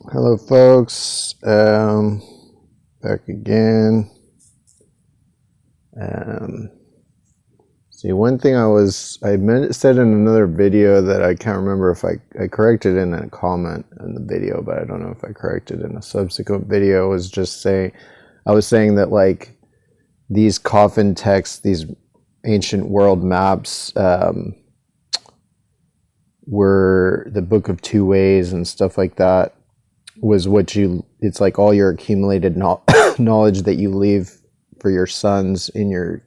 Hello, folks. Back again. Um, See, one thing said in another video that I can't remember if I corrected in a comment in the video, but I don't know if I corrected in a subsequent video. Was just saying, I was saying that like these coffin texts, these ancient world maps, were the Book of Two Ways and stuff like that. Was what you it's like all your accumulated knowledge that you leave for your sons in your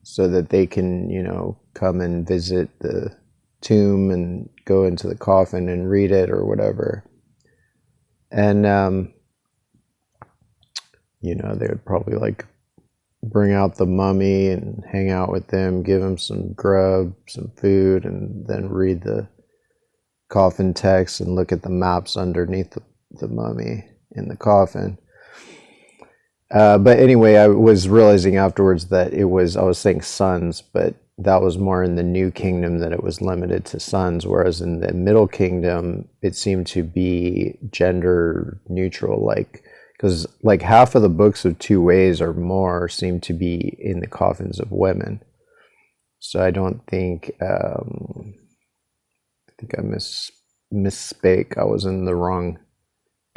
so that they can come and visit the tomb and go into the coffin and read it or whatever. And they would probably like bring out the mummy and hang out with them, give him some grub, some food, and then read the coffin text and look at the maps underneath the mummy in the coffin. But anyway, I was realizing afterwards that I was saying sons, but that was more in the New Kingdom, that it was limited to sons, whereas in the Middle Kingdom, it seemed to be gender neutral, because like half of the books of Two Ways or more seem to be in the coffins of women. So I don't think, I think I misspoke. I was in the wrong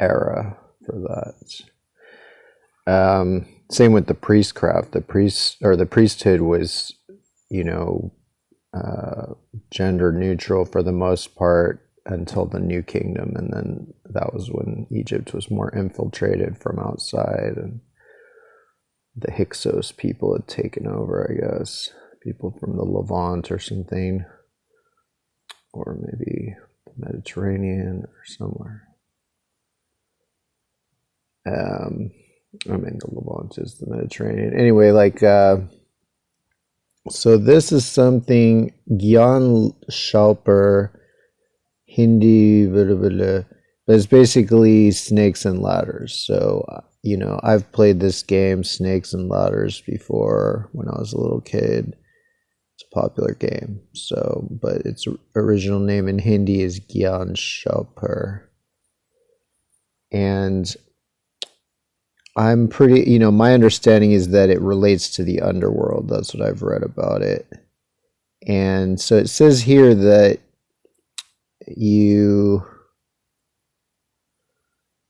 era for that. Same with the priestcraft. The priesthood was, you know, gender neutral for the most part until the New Kingdom, and then that was when Egypt was more infiltrated from outside, and the Hyksos people had taken over, I guess, people from the Levant or something, or maybe the Mediterranean or somewhere. I mean, the Levant is the Mediterranean. Anyway, so this is something Gyan Shalper Hindi, blah, blah, blah, but it's basically snakes and ladders. So, I've played this game, Snakes and Ladders, before when I was a little kid. It's a popular game. So, but its original name in Hindi is Gyan Shalper. And I'm pretty, my understanding is that it relates to the underworld. That's what I've read about it. And so it says here that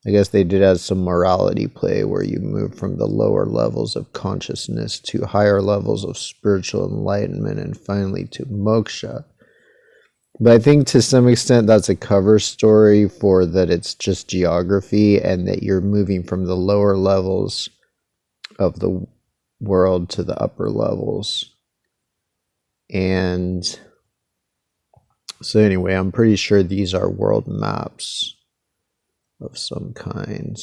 I guess they did have some morality play where you move from the lower levels of consciousness to higher levels of spiritual enlightenment and finally to moksha. But I think to some extent that's a cover story for that it's just geography and that you're moving from the lower levels of the world to the upper levels. And so anyway, I'm pretty sure these are world maps of some kind.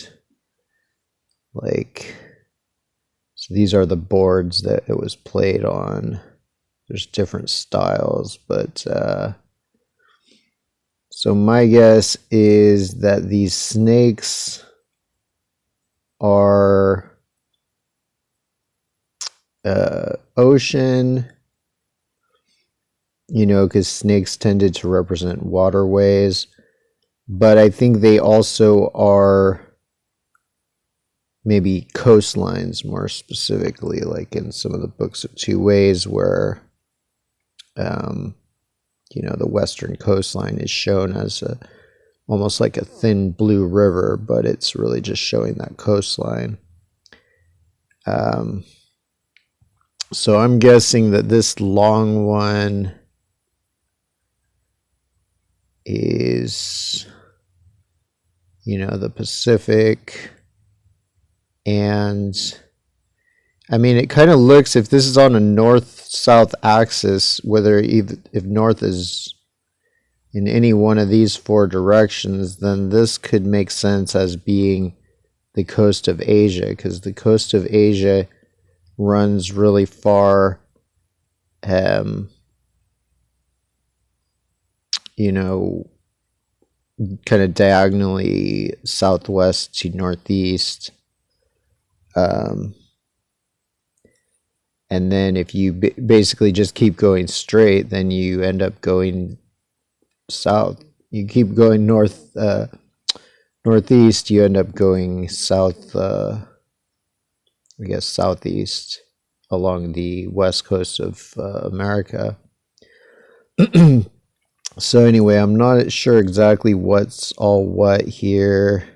So these are the boards that it was played on. There's different styles, but so my guess is that these snakes are ocean, because snakes tended to represent waterways, but I think they also are maybe coastlines more specifically, like in some of the books of Two Ways where the western coastline is shown as almost like a thin blue river, but it's really just showing that coastline. So I'm guessing that this long one is, the Pacific. And I mean, it kind of looks, if this is on a north-south axis, if north is in any one of these four directions, then this could make sense as being the coast of Asia, because the coast of Asia runs really far, kind of diagonally southwest to northeast. And then if you basically just keep going straight, then you end up going south you keep going northeast, you end up going south, I guess southeast along the west coast of America. So anyway, I'm not sure exactly what's all what here.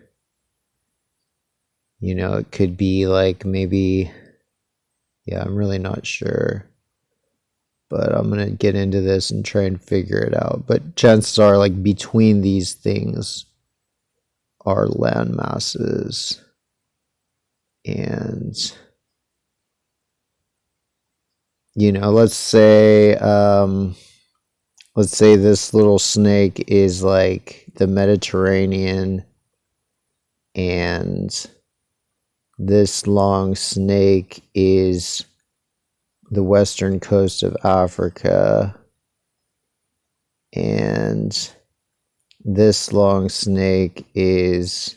You know, it could be like maybe, yeah, I'm really not sure. But I'm going to get into this and try and figure it out. But chances are, like, between these things are land masses. And, you know, let's say this little snake is like the Mediterranean, and this long snake is the western coast of Africa, and this long snake is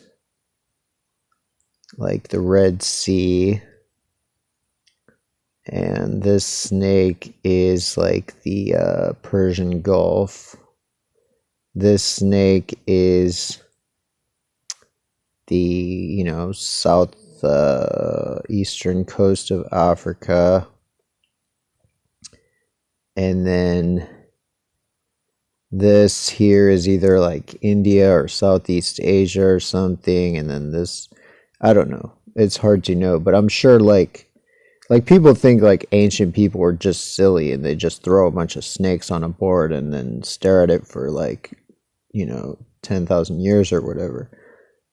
like the Red Sea, and this snake is like the Persian Gulf. This snake is the, you know, south eastern coast of Africa. And then this here is either like India or Southeast Asia or something. And then this, I don't know. It's hard to know, but I'm sure like people think like ancient people were just silly and they just throw a bunch of snakes on a board and then stare at it for like, you know, 10,000 years or whatever.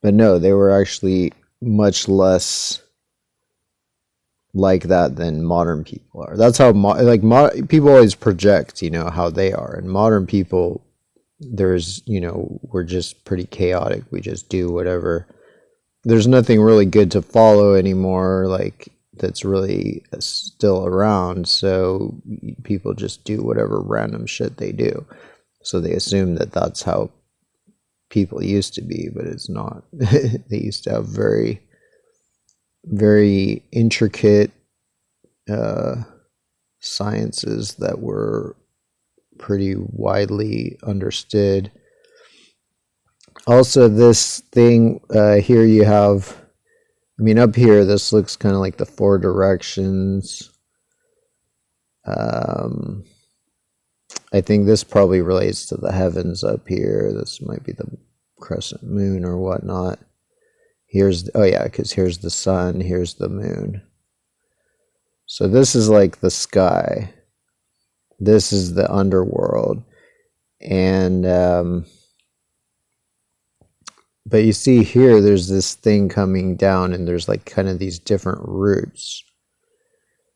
But no, they were actually much less like that than modern people are. That's how people always project, you know, how they are. And modern people, there's, you know, we're just pretty chaotic. We just do whatever. There's nothing really good to follow anymore, like that's really still around. So people just do whatever random shit they do. So they assume that that's how people used to be, but it's not. They used to have very, very intricate sciences that were pretty widely understood. Also, this thing here you have, I mean, up here, this looks kind of like the four directions. I think this probably relates to the heavens up here. This might be the crescent moon or whatnot. Here's, oh yeah, because here's the sun, here's the moon. So this is like the sky. This is the underworld. And, but you see here, there's this thing coming down and there's like kind of these different roots.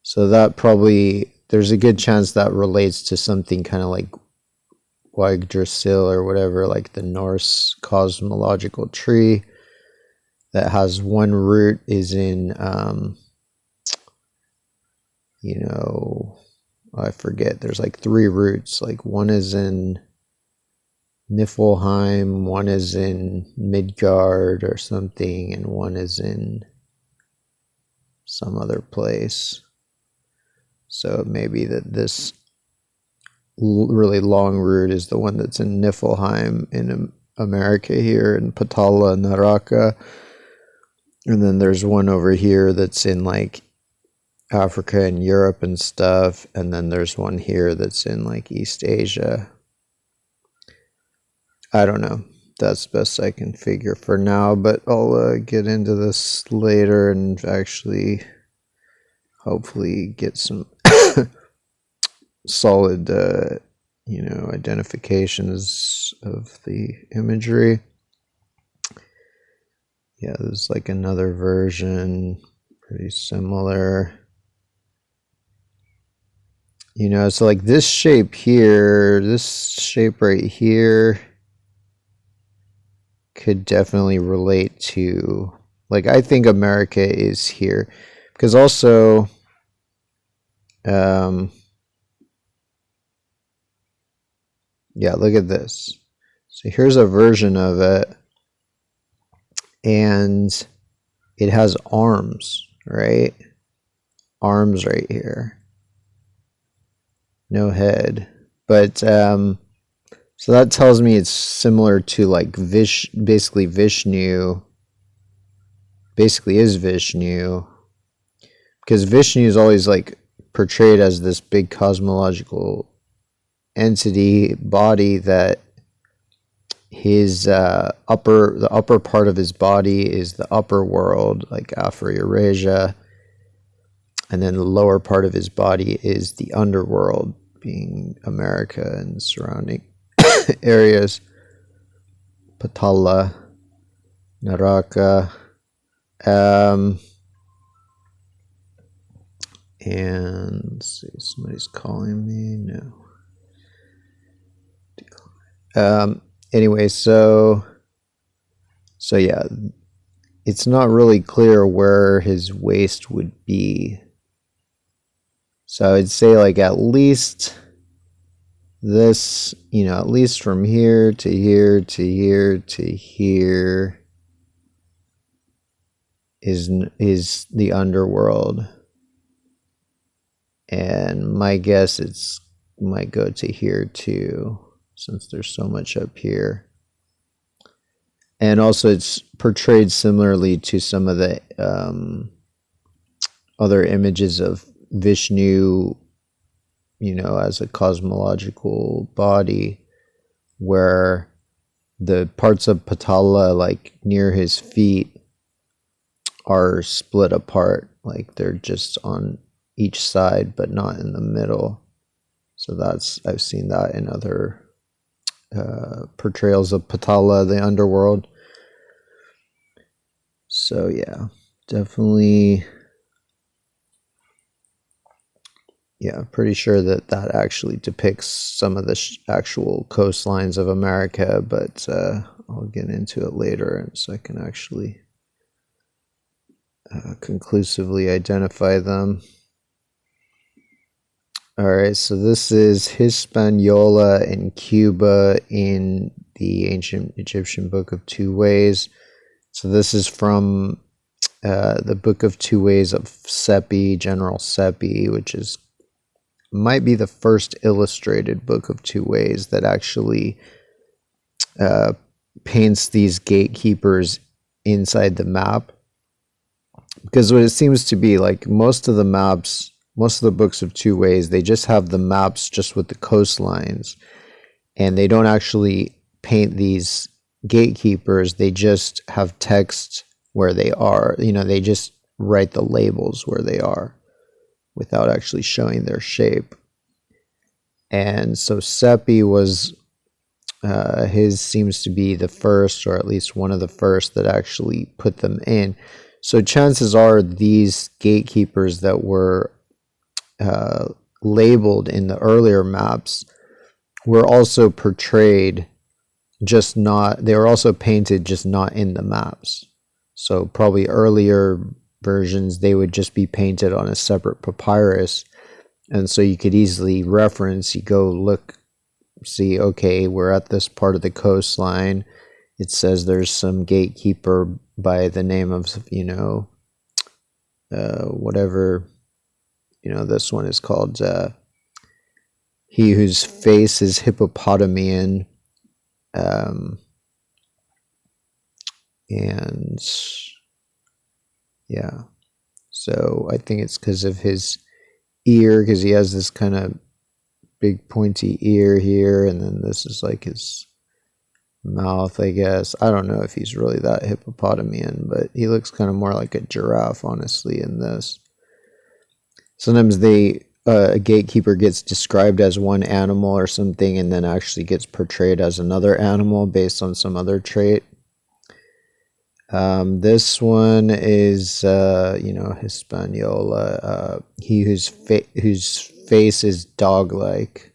So that probably, there's a good chance that relates to something kind of like Yggdrasil or whatever, like the Norse cosmological tree that has one root is in, you know, I forget, there's like three roots. Like one is in Niflheim, one is in Midgard or something, and one is in some other place. So maybe that this really long route is the one that's in Niflheim in America here, in Patala and Naraka. And then there's one over here that's in like Africa and Europe and stuff. And then there's one here that's in like East Asia. I don't know. That's the best I can figure for now, but I'll get into this later and actually hopefully get some solid, you know, identifications of the imagery. Yeah, there's like another version, pretty similar. You know, so like this shape here, this shape right here could definitely relate to, like, I think America is here. Because also, yeah, look at this. So here's a version of it. And it has arms, right? Arms right here. No head. But, So that tells me it's similar to like basically Vishnu, basically is Vishnu, because Vishnu is always like portrayed as this big cosmological entity body that the upper part of his body is the upper world, like Afro Eurasia, and then the lower part of his body is the underworld, being America and surrounding areas, Patala, Naraka, and let's see, somebody's calling me. No. Anyway, so yeah, it's not really clear where his waist would be. So I'd say like at least this, at least from here to here to here to here is the underworld. And my guess might go to here too, since there's so much up here. And also it's portrayed similarly to some of the other images of Vishnu, as a cosmological body, where the parts of Patala, like near his feet, are split apart, like they're just on each side but not in the middle. So I've seen that in other portrayals of Patala, the underworld. So yeah, definitely, pretty sure that actually depicts some of the actual coastlines of America, but I'll get into it later so I can actually conclusively identify them. All right, so this is Hispaniola in Cuba in the ancient Egyptian Book of Two Ways. So this is from the Book of Two Ways of Seppi, General Seppi, which might be the first illustrated Book of Two Ways that actually paints these gatekeepers inside the map. Because what it seems to be, like most of the Books of Two Ways, they just have the maps just with the coastlines, and they don't actually paint these gatekeepers. They just have text where they are. They just write the labels where they are without actually showing their shape. And so Seppi was, his seems to be the first, or at least one of the first, that actually put them in. So chances are these gatekeepers that were labeled in the earlier maps were also portrayed, they were also painted, just not in the maps. So probably earlier versions, they would just be painted on a separate papyrus. And so you could easily reference, you go look, see, okay, we're at this part of the coastline. It says there's some gatekeeper by the name of, whatever, this one is called he whose face is hippopotamian. And yeah, so I think it's because of his ear, because he has this kind of big pointy ear here, and then this is like his mouth, I guess. I don't know if he's really that hippopotamian, but he looks kind of more like a giraffe, honestly, in this. Sometimes a gatekeeper gets described as one animal or something, and then actually gets portrayed as another animal based on some other trait. This one is, Hispaniola, he whose face is dog-like.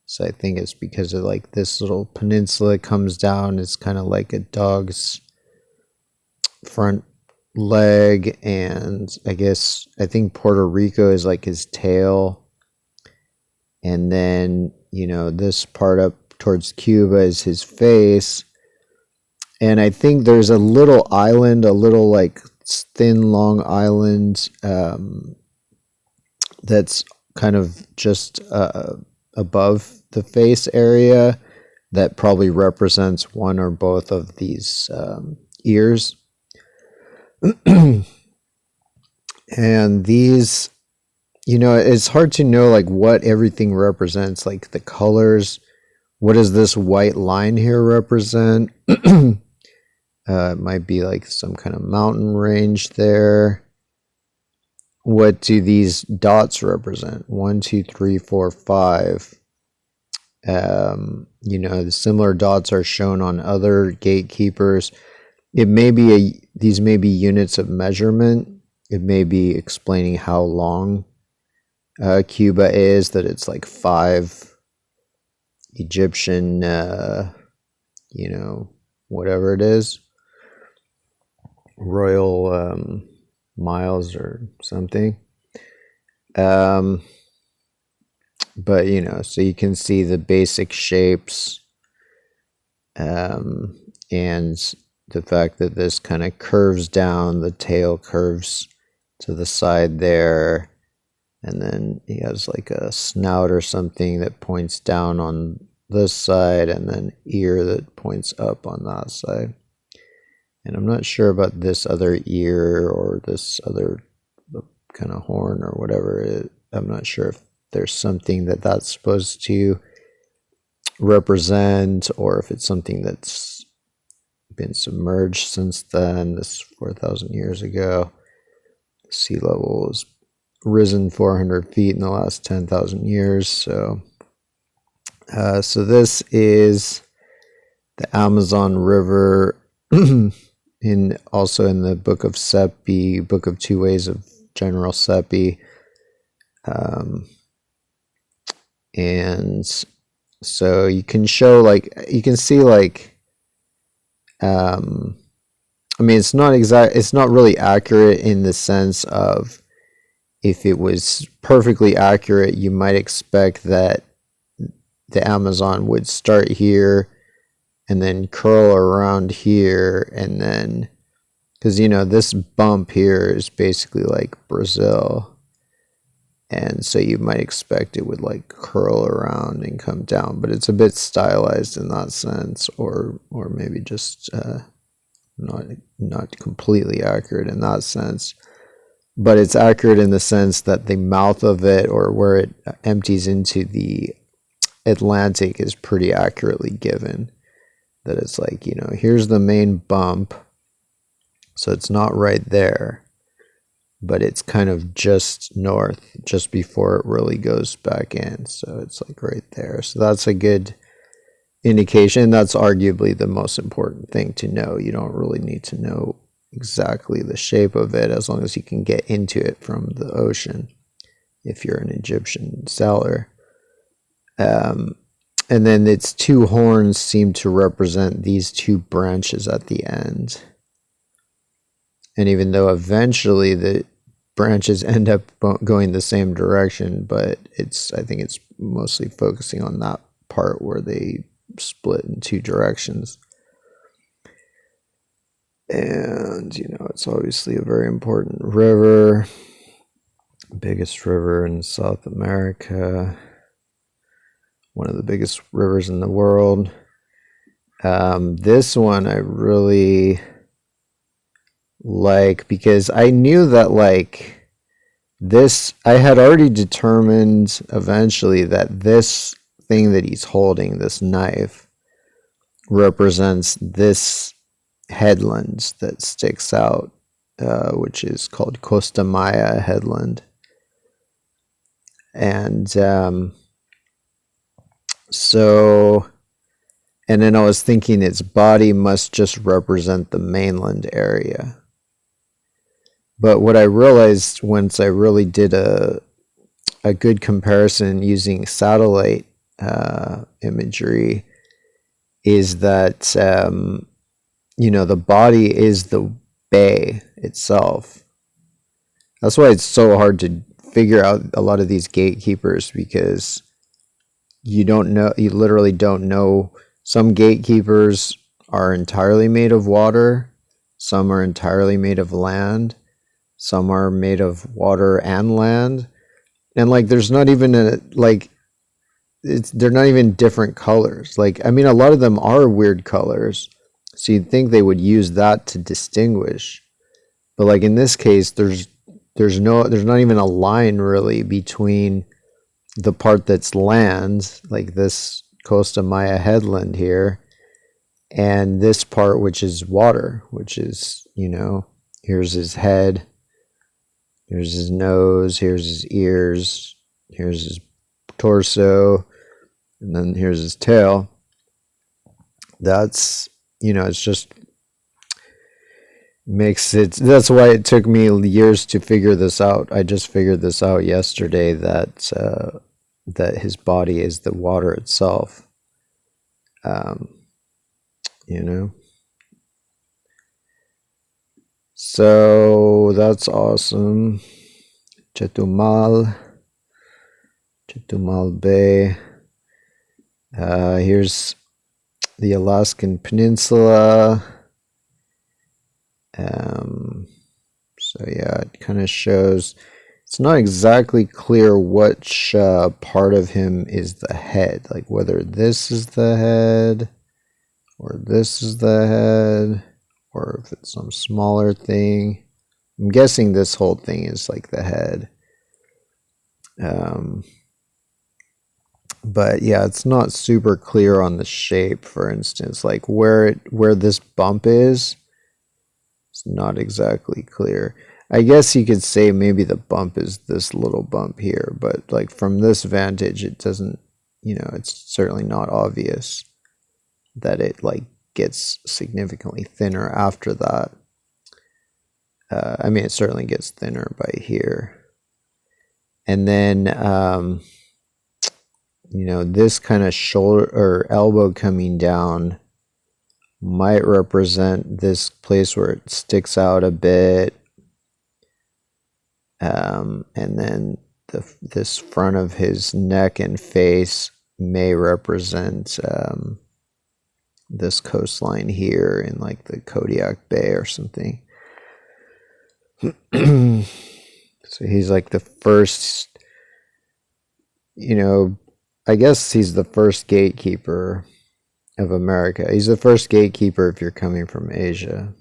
So I think it's because of like this little peninsula comes down. It's kind of like a dog's front leg, and I think Puerto Rico is like his tail. And then, this part up towards Cuba is his face. And I think there's a little island, a little like thin, long island that's kind of just above the face area. that probably represents one or both of these ears. And these, it's hard to know like what everything represents, like the colors. What does this white line here represent? It might be like some kind of mountain range there. What do these dots represent? 1, 2, 3, 4, 5. The similar dots are shown on other gatekeepers. These may be units of measurement. It may be explaining how long Cuba is, that it's like 5 Egyptian, whatever it is, royal miles or something. But, so you can see the basic shapes, and the fact that this kind of curves down, the tail curves to the side there, and then he has like a snout or something that points down on this side, and then ear that points up on that side. And I'm not sure about this other ear or this other kind of horn or whatever. I'm not sure if there's something that's supposed to represent, or if it's something that's been submerged since then. This 4,000 years ago. Sea level has risen 400 feet in the last 10,000 years. So this is the Amazon River, also in the Book of Seppi, Book of Two Ways of General Seppi. And so you can show, like, you can see, like, it's not really accurate in the sense of, if it was perfectly accurate, you might expect that the Amazon would start here and then curl around here, and then, because this bump here is basically like Brazil, and so you might expect it would like curl around and come down, but it's a bit stylized in that sense, or maybe just not completely accurate in that sense. But it's accurate in the sense that the mouth of it, or where it empties into the Atlantic, is pretty accurately given. That it's like, here's the main bump, so it's not right there, but it's kind of just north, just before it really goes back in. So it's like right there. So that's a good indication. That's arguably the most important thing to know. You don't really need to know exactly the shape of it, as long as you can get into it from the ocean, if you're an Egyptian sailor. And then its two horns seem to represent these two branches at the end. And even though eventually the branches end up going the same direction, but I think it's mostly focusing on that part where they split in two directions. And, it's obviously a very important river, biggest river in South America, one of the biggest rivers in the world. This one I really like, because I knew that, like, I had already determined eventually that this thing that he's holding, this knife, represents this headland that sticks out, which is called Costa Maya headland. And and then I was thinking its body must just represent the mainland area. But what I realized once I really did a good comparison using satellite imagery is that, the body is the bay itself. That's why it's so hard to figure out a lot of these gatekeepers, because you literally don't know. Some gatekeepers are entirely made of water, some are entirely made of land, some are made of water and land, and like there's not even they're not even different colors. Like, I mean, a lot of them are weird colors, so you'd think they would use that to distinguish. But like in this case, there's not even a line really between the part that's land, like this Costa Maya headland here, and this part which is water, which is, here's his head, here's his nose, here's his ears, here's his torso, and then here's his tail. That's, it's just makes it, that's why it took me years to figure this out. I just figured this out yesterday, that his body is the water itself. So that's awesome. Chetumal Bay. Here's the Alaskan Peninsula. So yeah, it kind of shows, it's not exactly clear which part of him is the head, like whether this is the head or this is the head, or if it's some smaller thing. I'm guessing this whole thing is like the head. But yeah, it's not super clear on the shape, for instance, like where this bump is. It's not exactly clear. I guess you could say maybe the bump is this little bump here, but like from this vantage, it doesn't, it's certainly not obvious that it like gets significantly thinner after that. I mean, it certainly gets thinner by here. And then, this kind of shoulder or elbow coming down might represent this place where it sticks out a bit. And then this front of his neck and face may represent this coastline here in like the Kodiak Bay or something. So he's like the first, I guess he's the first gatekeeper of America. He's the first gatekeeper if you're coming from Asia.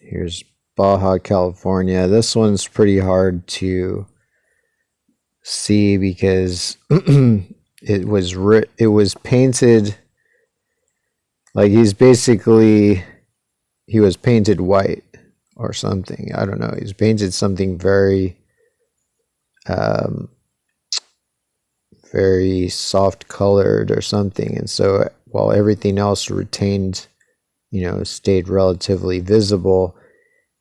Here's Baja California. This one's pretty hard to see because it was painted like he was painted white or something. I don't know. He's painted something very very soft colored or something, and so while everything else retained, stayed relatively visible,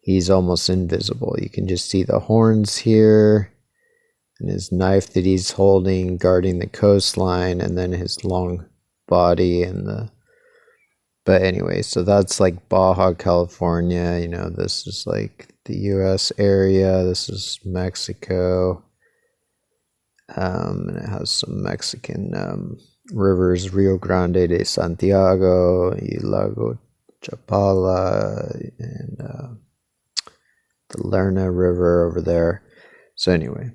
he's almost invisible. You can just see the horns here and his knife that he's holding guarding the coastline, and then his long body but anyway, so that's like Baja California. This is like the US area, this is Mexico. And it has some Mexican rivers, Rio Grande de Santiago, y Lago Chapala, and the Lerna River over there. So anyway,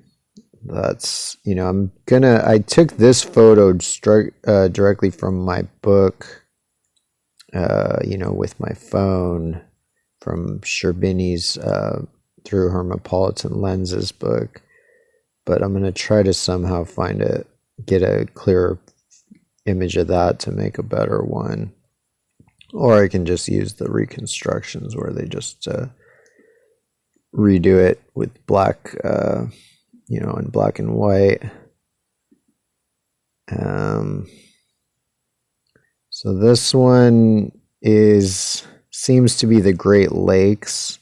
that's, I took this photo directly from my book, with my phone from Sherbini's Through Hermopolitan Lenses book. But I'm going to try to somehow get a clearer image of that to make a better one. Or I can just use the reconstructions where they just redo it with black, in black and white. So this one seems to be the Great Lakes.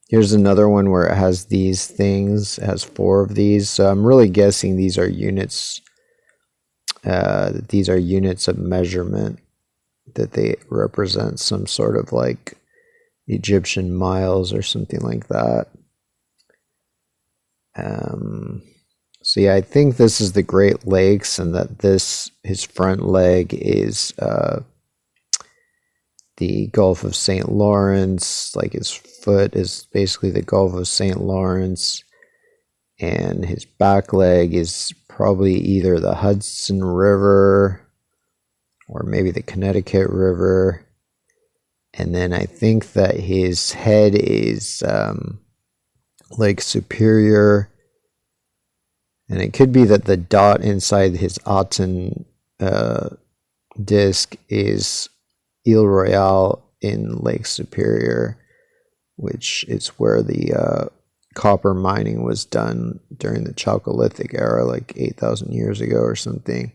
Here's another one where it has these things. It has 4 of these. So I'm really guessing these are units. These are units of measurement, that they represent some sort of like Egyptian miles or something like that. So yeah, I think this is the Great Lakes, and that his front leg is the Gulf of St. Lawrence. Like his foot is basically the Gulf of St. Lawrence, and his back leg is probably either the Hudson River or maybe the Connecticut River. And then I think that his head is Lake Superior. And it could be that the dot inside his Aten disc is Ile Royale in Lake Superior, which is where the copper mining was done during the Chalcolithic era, like 8,000 years ago or something.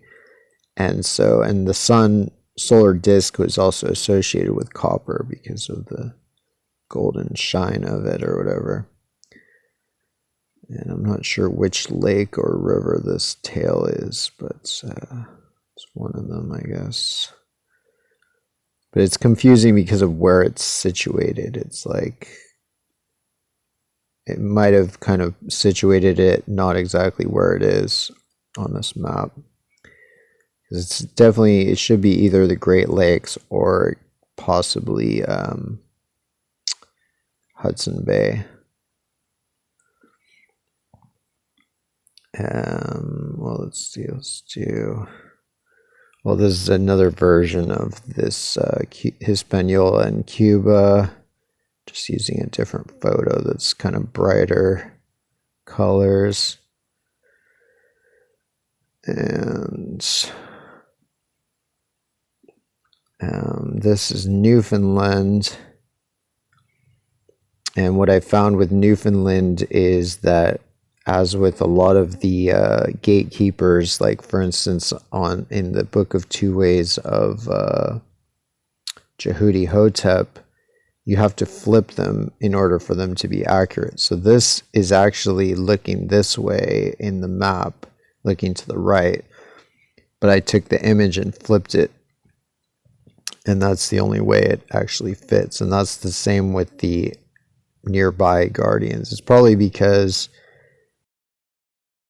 And so, and the solar disk was also associated with copper because of the golden shine of it or whatever. And I'm not sure which lake or river this tail is, but it's one of them, I guess. But it's confusing because of where it's situated. It's like it might have kind of situated it not exactly where it is on this map. It's definitely, it should be either the Great Lakes or possibly Hudson Bay. Well, let's do. Well, this is another version of this Hispaniola in Cuba. Just using a different photo that's kind of brighter colors. And this is Newfoundland. And what I found with Newfoundland is that, as with a lot of the gatekeepers, like for instance in the Book of Two Ways of Jehudi Hotep, you have to flip them in order for them to be accurate. So this is actually looking this way in the map, looking to the right, but I took the image and flipped it, and that's the only way it actually fits. And that's the same with the nearby guardians. It's probably because